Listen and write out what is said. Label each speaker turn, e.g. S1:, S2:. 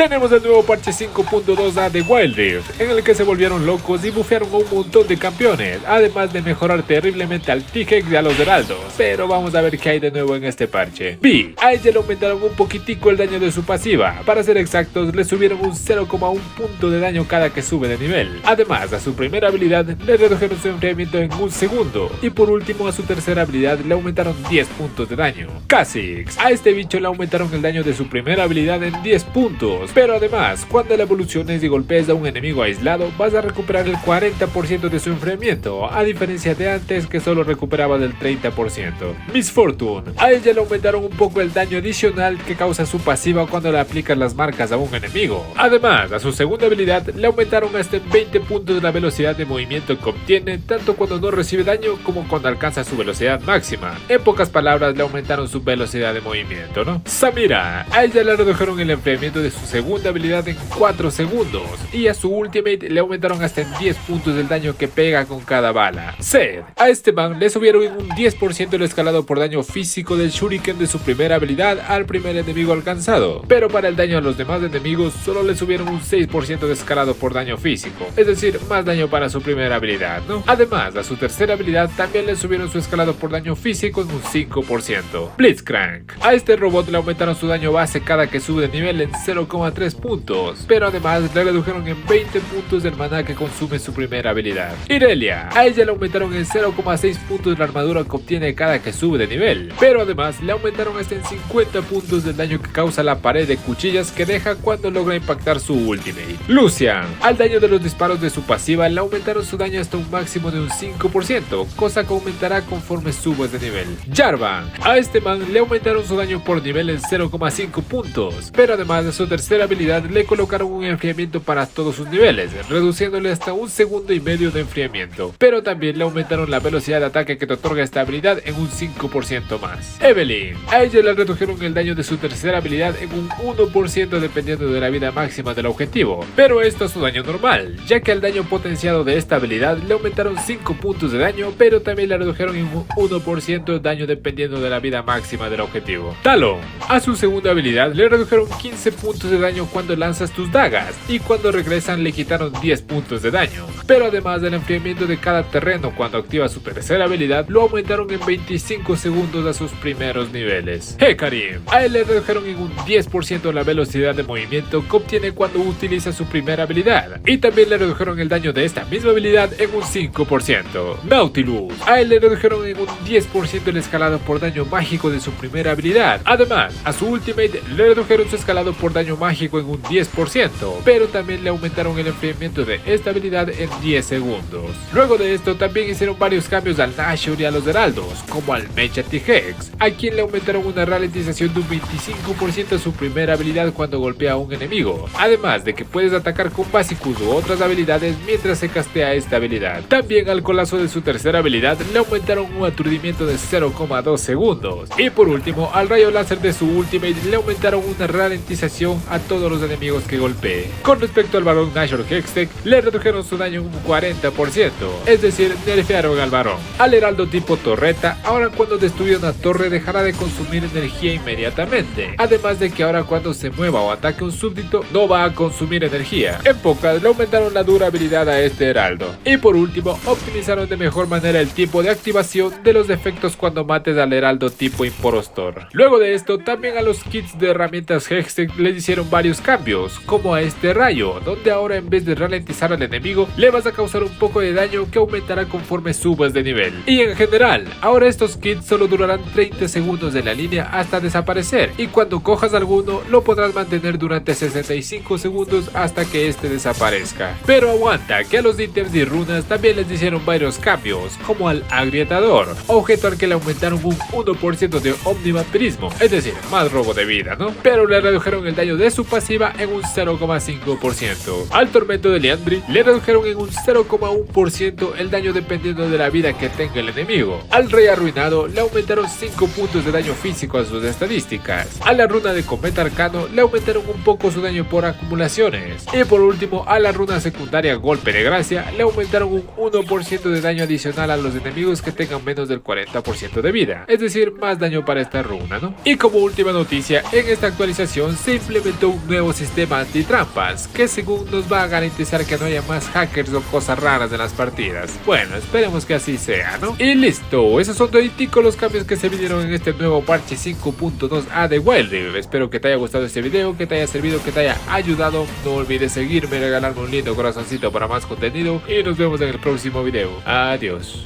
S1: Tenemos el nuevo parche 5.2a de Wild Rift, en el que se volvieron locos y bufearon a un montón de campeones, además de mejorar terriblemente al T-Hex y a los heraldos. Pero vamos a ver qué hay de nuevo en este parche. B, a ella le aumentaron un poquitico el daño de su pasiva. Para ser exactos, le subieron un 0,1 punto de daño cada que sube de nivel. Además, a su primera habilidad le redujeron su enfriamiento en un segundo. Y por último, a su tercera habilidad le aumentaron 10 puntos de daño. Kha'Zix, a este bicho le aumentaron el daño de su primera habilidad en 10 puntos. Pero además, cuando la evoluciones y golpees a un enemigo aislado, vas a recuperar el 40% de su enfriamiento, a diferencia de antes que solo recuperaba del 30%. Miss Fortune, a ella le aumentaron un poco el daño adicional que causa su pasiva cuando le aplicas las marcas a un enemigo. Además, a su segunda habilidad le aumentaron hasta 20 puntos la velocidad de movimiento que obtiene, tanto cuando no recibe daño como cuando alcanza su velocidad máxima. En pocas palabras, le aumentaron su velocidad de movimiento, ¿no? Samira, a ella le redujeron el enfriamiento de su segunda habilidad en 4 segundos, y a su ultimate le aumentaron hasta en 10 puntos del daño que pega con cada bala. Zed, a este man le subieron en un 10% el escalado por daño físico del shuriken de su primera habilidad al primer enemigo alcanzado, pero para el daño a los demás enemigos solo le subieron un 6% de escalado por daño físico, es decir, más daño para su primera habilidad, ¿no? Además, a su tercera habilidad también le subieron su escalado por daño físico en un 5%. Blitzcrank, a este robot le aumentaron su daño base cada que sube de nivel en 0,3 puntos, pero además le redujeron en 20 puntos del maná que consume su primera habilidad. Irelia, a ella le aumentaron en 0,6 puntos la armadura que obtiene cada que sube de nivel, pero además le aumentaron hasta en 50 puntos del daño que causa la pared de cuchillas que deja cuando logra impactar su ultimate. Lucian, al daño de los disparos de su pasiva le aumentaron su daño hasta un máximo de un 5%, cosa que aumentará conforme subas de nivel. Jarvan, a este man le aumentaron su daño por nivel en 0,5 puntos, pero además de su tercera habilidad le colocaron un enfriamiento para todos sus niveles, reduciéndole hasta un segundo y medio de enfriamiento, pero también le aumentaron la velocidad de ataque que te otorga esta habilidad en un 5% más. Evelynn, a ella le redujeron el daño de su tercera habilidad en un 1% dependiendo de la vida máxima del objetivo, pero esto es su daño normal, ya que al daño potenciado de esta habilidad le aumentaron 5 puntos de daño, pero también le redujeron en un 1% de daño dependiendo de la vida máxima del objetivo. Talon, a su segunda habilidad le redujeron 15 puntos de daño cuando lanzas tus dagas, y cuando regresan le quitaron 10 puntos de daño, pero además del enfriamiento de cada terreno cuando activa su tercera habilidad, lo aumentaron en 25 segundos a sus primeros niveles. Hecarim, a él le redujeron en un 10% la velocidad de movimiento que obtiene cuando utiliza su primera habilidad, y también le redujeron el daño de esta misma habilidad en un 5%. Nautilus, a él le redujeron en un 10% el escalado por daño mágico de su primera habilidad. Además, a su ultimate le redujeron su escalado por daño mágico en un 10%, pero también le aumentaron el enfriamiento de esta habilidad en 10 segundos. Luego de esto también hicieron varios cambios al Nashor y a los heraldos, como al Mecha T-Hex, a quien le aumentaron una ralentización de un 25% a su primera habilidad cuando golpea a un enemigo, además de que puedes atacar con básicos u otras habilidades mientras se castea esta habilidad. También al Colazo de su tercera habilidad le aumentaron un aturdimiento de 0,2 segundos, y por último al rayo láser de su ultimate le aumentaron una ralentización a todos los enemigos que golpee. Con respecto al varón Nashor Hextech, le redujeron su daño un 40%, es decir, nerfearon al varón. Al heraldo tipo torreta, ahora cuando destruye una torre dejará de consumir energía inmediatamente, además de que ahora cuando se mueva o ataque un súbdito no va a consumir energía. En pocas, le aumentaron la durabilidad a este heraldo. Y por último, optimizaron de mejor manera el tiempo de activación de los efectos cuando mates al heraldo tipo impostor. Luego de esto, también a los kits de herramientas Hextech les hicieron varios cambios, como a este rayo, donde ahora en vez de ralentizar al enemigo, le vas a causar un poco de daño que aumentará conforme subas de nivel. Y en general, ahora estos kits solo durarán 30 segundos en la línea hasta desaparecer, y cuando cojas alguno lo podrás mantener durante 65 segundos hasta que este desaparezca. Pero aguanta, que a los ítems y runas también les hicieron varios cambios, como al agrietador, objeto al que le aumentaron un 1% de omnivampirismo, es decir, más robo de vida, ¿no? Pero le redujeron el daño de su pasiva en un 0,5%. Al tormento de Liandry le redujeron en un 0,1% el daño dependiendo de la vida que tenga el enemigo. Al rey arruinado le aumentaron 5 puntos de daño físico a sus estadísticas. A la runa de cometa arcano le aumentaron un poco su daño por acumulaciones. Y por último, a la runa secundaria golpe de gracia le aumentaron un 1% de daño adicional a los enemigos que tengan menos del 40% de vida, es decir, más daño para esta runa, ¿no? Y como última noticia, en esta actualización se implementó un nuevo sistema antitrampas, que según nos va a garantizar que no haya más hackers o cosas raras en las partidas. Bueno, esperemos que así sea, ¿no? Y listo, esos son toditicos los cambios que se vinieron en este nuevo parche 5.2a de Wild Rift. Espero que te haya gustado este video, que te haya servido, que te haya ayudado. No olvides seguirme, regalarme un lindo corazoncito para más contenido y nos vemos en el próximo video. Adiós.